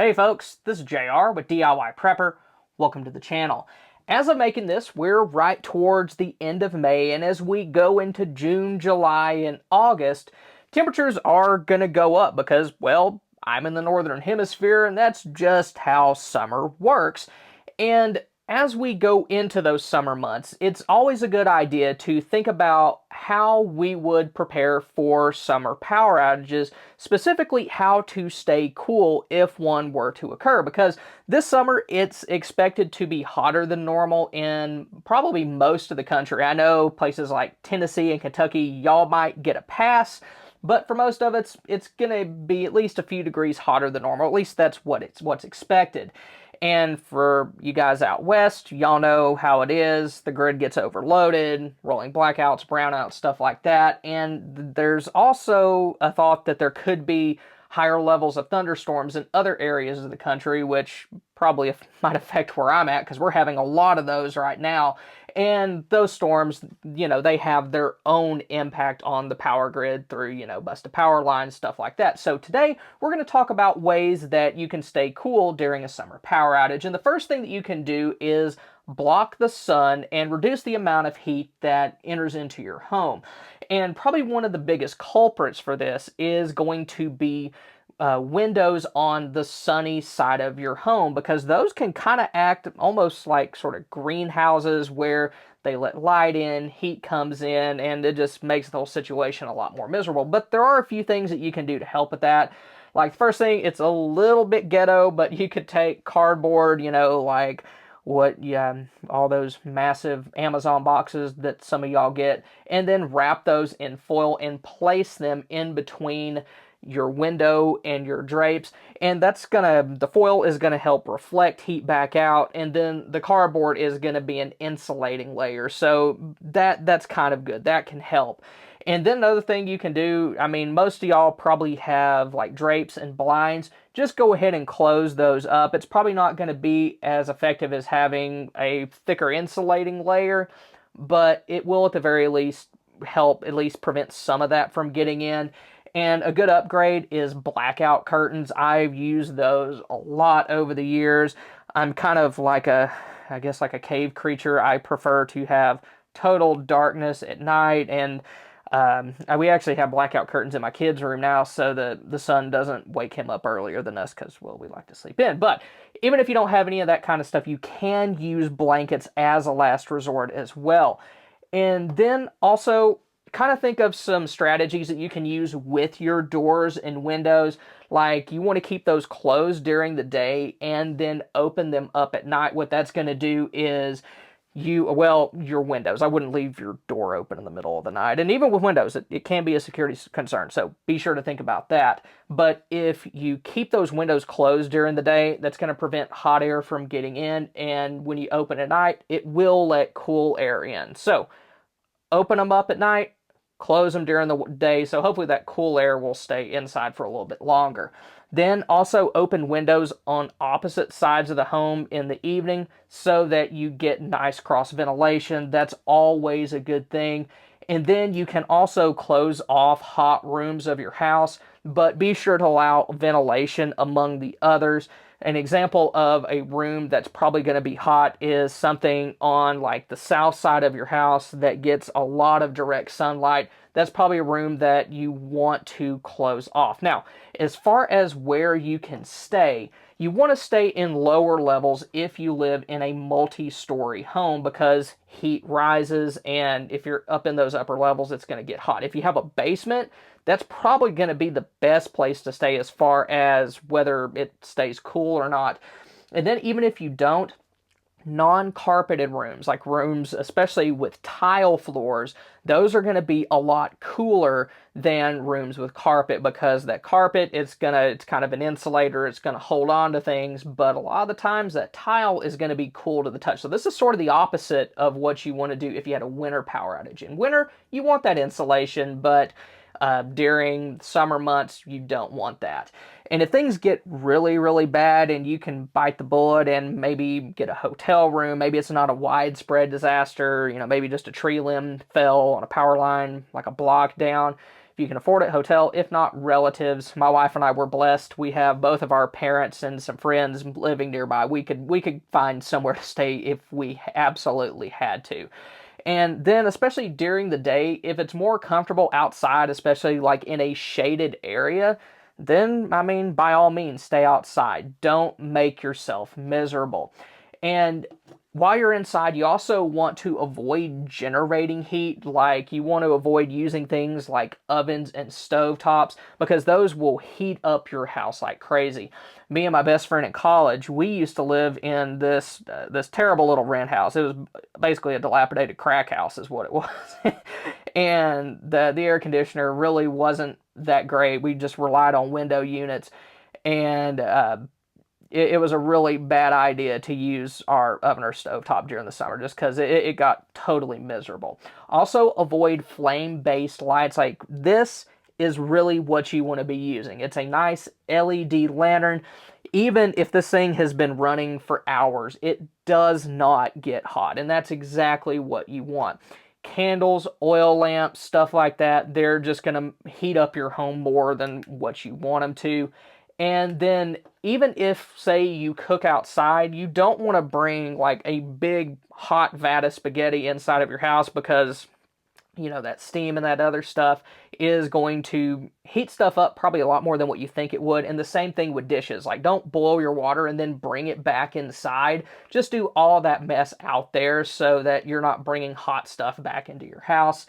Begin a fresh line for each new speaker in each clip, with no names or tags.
Hey folks, this is JR with DIY Prepper. Welcome to the channel. As I'm making this, we're right towards the end of May, and as we go into June, July, and August, temperatures are going to go up because, well, I'm in the northern hemisphere, and that's just how summer works. And as we go into those summer months, it's always a good idea to think about how we would prepare for summer power outages, specifically how to stay cool if one were to occur. Because this summer, it's expected to be hotter than normal in probably most of the country. I know places like Tennessee and Kentucky, y'all might get a pass. But for most of it's gonna be at least a few degrees hotter than normal. At least that's what's expected. And for you guys out west, y'all know how it is. The grid gets overloaded, rolling blackouts, brownouts, stuff like that. And there's also a thought that there could be higher levels of thunderstorms in other areas of the country, which probably might affect where I'm at because we're having a lot of those right now. And those storms, they have their own impact on the power grid through, busted power lines, stuff like that. So today we're going to talk about ways that you can stay cool during a summer power outage. And the first thing that you can do is block the sun and reduce the amount of heat that enters into your home. And probably one of the biggest culprits for this is going to be windows on the sunny side of your home, because those can kind of act almost like sort of greenhouses where they let light in, heat comes in, and it just makes the whole situation a lot more miserable. But there are a few things that you can do to help with that. Like, first thing, it's a little bit ghetto, but you could take cardboard, like all those massive Amazon boxes that some of y'all get, and then wrap those in foil and place them in between your window and your drapes, and the foil is gonna help reflect heat back out, and then the cardboard is gonna be an insulating layer, so that's kind of good. That can help. And then another thing you can do, I mean, most of y'all probably have like drapes and blinds. Just go ahead and close those up. It's probably not going to be as effective as having a thicker insulating layer, but it will at the very least help at least prevent some of that from getting in. And a good upgrade is blackout curtains. I've used those a lot over the years. I'm kind of like I guess like a cave creature. I prefer to have total darkness at night, and we actually have blackout curtains in my kid's room now, so the sun doesn't wake him up earlier than us because, well, we like to sleep in. But even if you don't have any of that kind of stuff, you can use blankets as a last resort as well. And then also kind of think of some strategies that you can use with your doors and windows. Like, you want to keep those closed during the day and then open them up at night. What that's going to do is your windows. I wouldn't leave your door open in the middle of the night. And even with windows, it can be a security concern. So be sure to think about that. But if you keep those windows closed during the day, that's going to prevent hot air from getting in. And when you open at night, it will let cool air in. So open them up at night, close them during the day, so hopefully that cool air will stay inside for a little bit longer. Then also open windows on opposite sides of the home in the evening so that you get nice cross ventilation. That's always a good thing. And then you can also close off hot rooms of your house, but be sure to allow ventilation among the others. An example of a room that's probably going to be hot is something on like the south side of your house that gets a lot of direct sunlight. That's probably a room that you want to close off. Now, as far as where you can stay, you want to stay in lower levels if you live in a multi-story home, because heat rises, and if you're up in those upper levels, it's going to get hot. If you have a basement, that's probably going to be the best place to stay as far as whether it stays cool or not. And then even if you don't, non-carpeted rooms, like rooms especially with tile floors, those are going to be a lot cooler than rooms with carpet, because that carpet, it's kind of an insulator, it's going to hold on to things, but a lot of the times that tile is going to be cool to the touch. So this is sort of the opposite of what you want to do if you had a winter power outage. In winter, you want that insulation, but during summer months, you don't want that. And if things get really, really bad and you can bite the bullet and maybe get a hotel room, maybe it's not a widespread disaster, maybe just a tree limb fell on a power line, like a block down. If you can afford it, hotel. If not, relatives. My wife and I were blessed. We have both of our parents and some friends living nearby. We could find somewhere to stay if we absolutely had to. And then, especially during the day, if it's more comfortable outside, especially like in a shaded area, then, I mean, by all means, stay outside. Don't make yourself miserable. And while you're inside, you also want to avoid generating heat. Like, you want to avoid using things like ovens and stovetops because those will heat up your house like crazy. Me and my best friend in college, we used to live in this terrible little rent house. It was basically a dilapidated crack house, is what it was. And the air conditioner really wasn't that great. We just relied on window units, and it was a really bad idea to use our oven or stovetop during the summer just because it got totally miserable. Also, avoid flame-based lights. Like, this is really what you want to be using. It's a nice LED lantern. Even if this thing has been running for hours, it does not get hot, and that's exactly what you want. Candles, oil lamps, stuff like that, they're just going to heat up your home more than what you want them to. And then even if, say, you cook outside, you don't want to bring like a big hot vat of spaghetti inside of your house because, you know, that steam and that other stuff is going to heat stuff up probably a lot more than what you think it would. And the same thing with dishes. Like, don't boil your water and then bring it back inside. Just do all that mess out there so that you're not bringing hot stuff back into your house.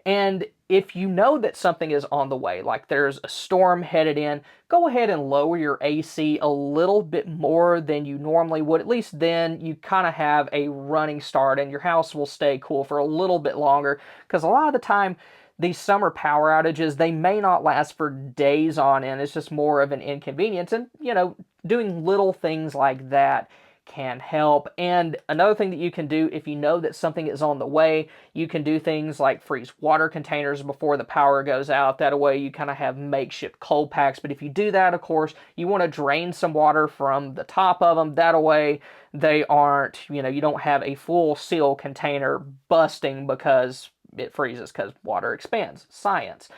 And if you know that something is on the way, like there's a storm headed in, go ahead and lower your AC a little bit more than you normally would. At least then you kind of have a running start and your house will stay cool for a little bit longer. Because a lot of the time, these summer power outages, they may not last for days on end. It's just more of an inconvenience. And, you know, doing little things like that can help. And another thing that you can do if you know that something is on the way, you can do things like freeze water containers before the power goes out. That way you kind of have makeshift cold packs. But if you do that, of course, you want to drain some water from the top of them. That way they aren't, you know, you don't have a full seal container busting because it freezes because water expands. Science.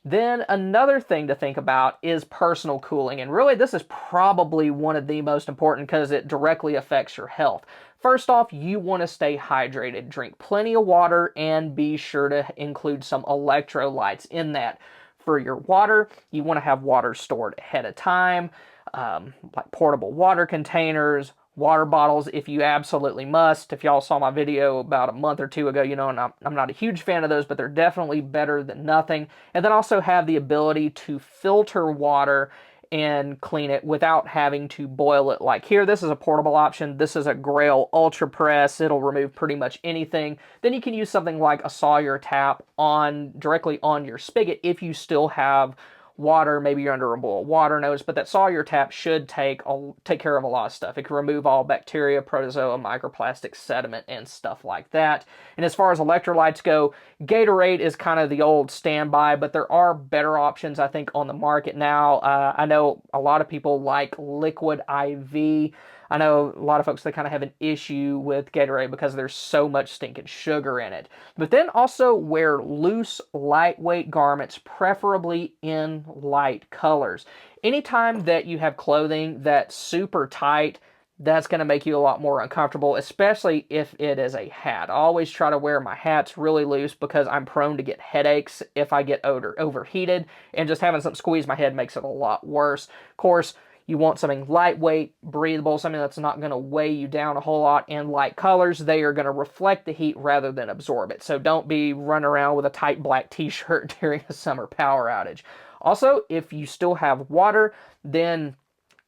Then another thing to think about is personal cooling. And really, this is probably one of the most important because it directly affects your health. First off, you want to stay hydrated. Drink plenty of water and be sure to include some electrolytes in that. For your water, you want to have water stored ahead of time, like portable water containers, water bottles if you absolutely must. If y'all saw my video about a month or two ago, you know, and I'm not a huge fan of those, but they're definitely better than nothing. And then also have the ability to filter water and clean it without having to boil it. Like here, this is a portable option. This is a Grail Ultra Press. It'll remove pretty much anything. Then you can use something like a Sawyer tap directly on your spigot if you still have water, maybe you're under a boil water nose, but that Sawyer tap should take care of a lot of stuff. It can remove all bacteria, protozoa, microplastic, sediment, and stuff like that. And as far as electrolytes go, Gatorade is kind of the old standby, but there are better options, I think, on the market now. I know a lot of people like Liquid IV. I know a lot of folks that kind of have an issue with Gatorade because there's so much stinking sugar in it. But then also wear loose, lightweight garments, preferably in light colors. Anytime that you have clothing that's super tight, that's going to make you a lot more uncomfortable, especially if it is a hat. I always try to wear my hats really loose because I'm prone to get headaches if I get overheated, and just having something squeeze my head makes it a lot worse. Of course, you want something lightweight, breathable, something that's not going to weigh you down a whole lot. And light colors, they are going to reflect the heat rather than absorb it. So don't be running around with a tight black t-shirt during a summer power outage. Also, if you still have water, then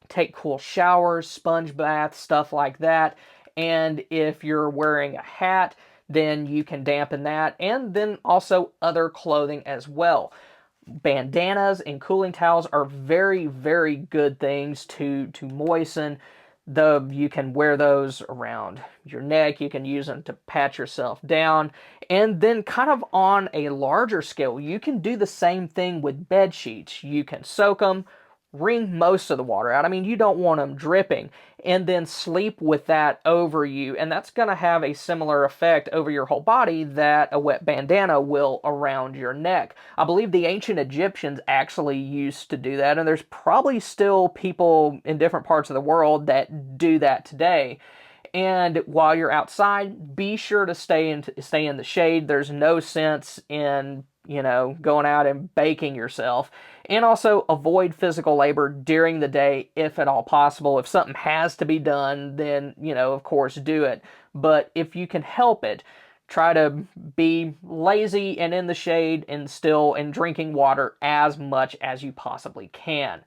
take cool showers, sponge baths, stuff like that. And if you're wearing a hat, then you can dampen that. And then also other clothing as well. Bandanas and cooling towels are very, very good things to moisten. You can wear those around your neck. You can use them to pat yourself down. And then kind of on a larger scale, you can do the same thing with bed sheets. You can soak them, wring most of the water out. I mean, you don't want them dripping, and then sleep with that over you, and that's going to have a similar effect over your whole body that a wet bandana will around your neck. I believe the ancient Egyptians actually used to do that, and there's probably still people in different parts of the world that do that today. And while you're outside, be sure to stay in the shade. There's no sense in, going out and baking yourself. And also avoid physical labor during the day if at all possible. If something has to be done, then, of course, do it. But if you can help it, try to be lazy and in the shade and still and drinking water as much as you possibly can.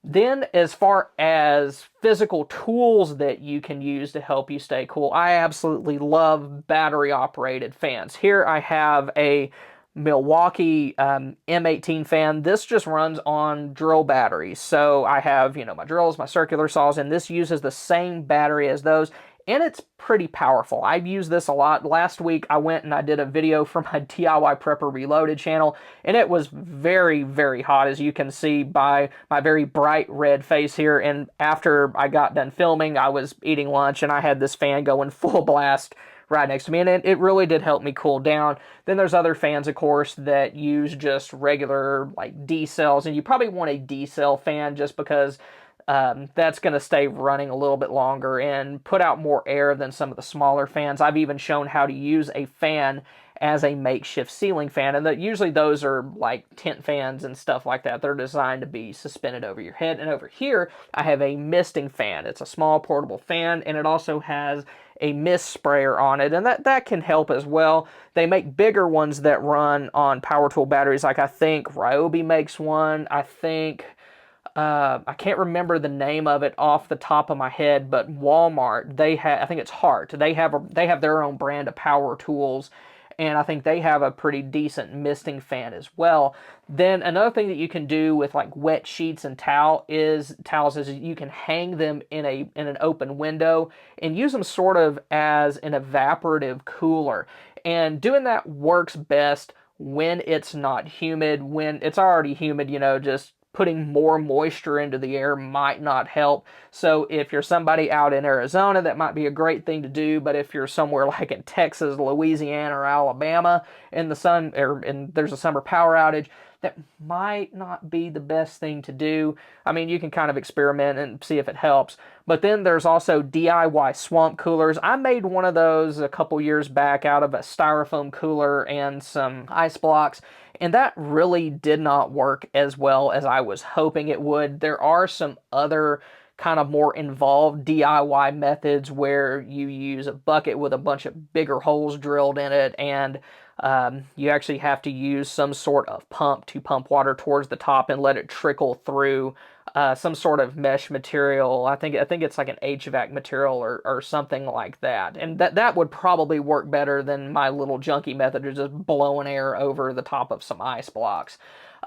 Then, as far as physical tools that you can use to help you stay cool, I absolutely love battery operated fans. Here I have a Milwaukee M18 fan. This just runs on drill batteries. So I have, my drills, my circular saws, and this uses the same battery as those. And it's pretty powerful. I've used this a lot. Last week I went and I did a video for my DIY Prepper Reloaded channel, and it was very, very hot, as you can see by my very bright red face here. And after I got done filming, I was eating lunch and I had this fan going full blast right next to me, and it really did help me cool down. Then there's other fans, of course, that use just regular like D cells, and you probably want a D cell fan just because that's going to stay running a little bit longer and put out more air than some of the smaller fans. I've even shown how to use a fan as a makeshift ceiling fan, and usually those are like tent fans and stuff like that. They're designed to be suspended over your head. And over here I have a misting fan. It's a small portable fan, and it also has a mist sprayer on it, and that can help as well. They make bigger ones that run on power tool batteries, like I think Ryobi makes one. I can't remember the name of it off the top of my head, but Walmart, they have, I think it's Hart. They have their own brand of power tools, and I think they have a pretty decent misting fan as well. Then another thing that you can do with like wet sheets and towels is you can hang them in an open window and use them sort of as an evaporative cooler. And doing that works best when it's not humid. When it's already humid, just putting more moisture into the air might not help. So if you're somebody out in Arizona, that might be a great thing to do. But if you're somewhere like in Texas, Louisiana, or Alabama, and there's a summer power outage, that might not be the best thing to do. I mean, you can kind of experiment and see if it helps. But then there's also DIY swamp coolers. I made one of those a couple years back out of a styrofoam cooler and some ice blocks, and that really did not work as well as I was hoping it would. There are some other kind of more involved DIY methods where you use a bucket with a bunch of bigger holes drilled in it, and you actually have to use some sort of pump to pump water towards the top and let it trickle through some sort of mesh material. I think it's like an HVAC material or something like that. And that would probably work better than my little junky method of just blowing air over the top of some ice blocks.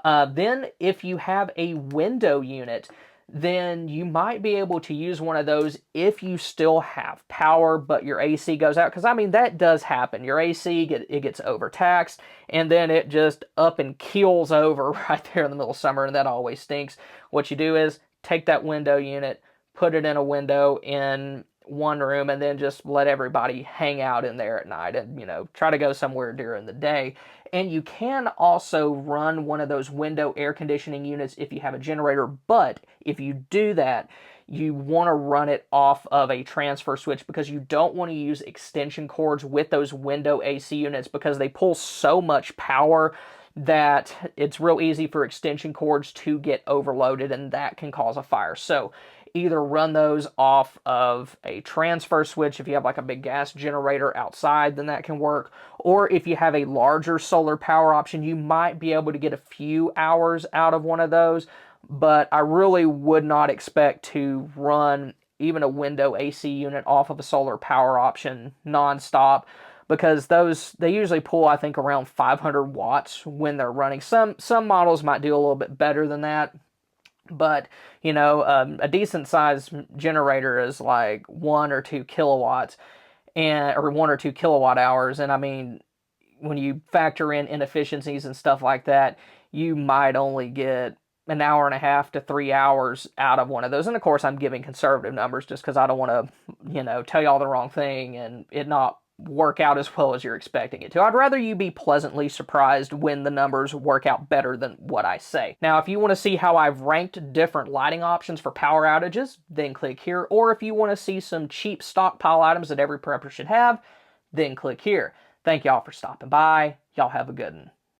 Then if you have a window unit, then you might be able to use one of those if you still have power, but your AC goes out. Because, I mean, that does happen. Your AC gets overtaxed, and then it just up and keels over right there in the middle of summer, and that always stinks. What you do is take that window unit, put it in a window in one room, and then just let everybody hang out in there at night, and try to go somewhere during the day. And you can also run one of those window air conditioning units if you have a generator, but if you do that, you want to run it off of a transfer switch, because you don't want to use extension cords with those window AC units, because they pull so much power that it's real easy for extension cords to get overloaded, and that can cause a fire. So either run those off of a transfer switch. If you have like a big gas generator outside, then that can work. Or if you have a larger solar power option, you might be able to get a few hours out of one of those. But I really would not expect to run even a window AC unit off of a solar power option nonstop, because they usually pull, I think, around 500 watts when they're running. Some models might do a little bit better than that. But, a decent sized generator is like 1 or 2 kilowatts, or 1 or 2 kilowatt hours. And I mean, when you factor in inefficiencies and stuff like that, you might only get an hour and a half to 3 hours out of one of those. And of course, I'm giving conservative numbers just because I don't want to, tell y'all the wrong thing and it not work out as well as you're expecting it to. I'd rather you be pleasantly surprised when the numbers work out better than what I say. Now, if you want to see how I've ranked different lighting options for power outages, then click here. Or if you want to see some cheap stockpile items that every prepper should have, then click here. Thank y'all for stopping by. Y'all have a good one.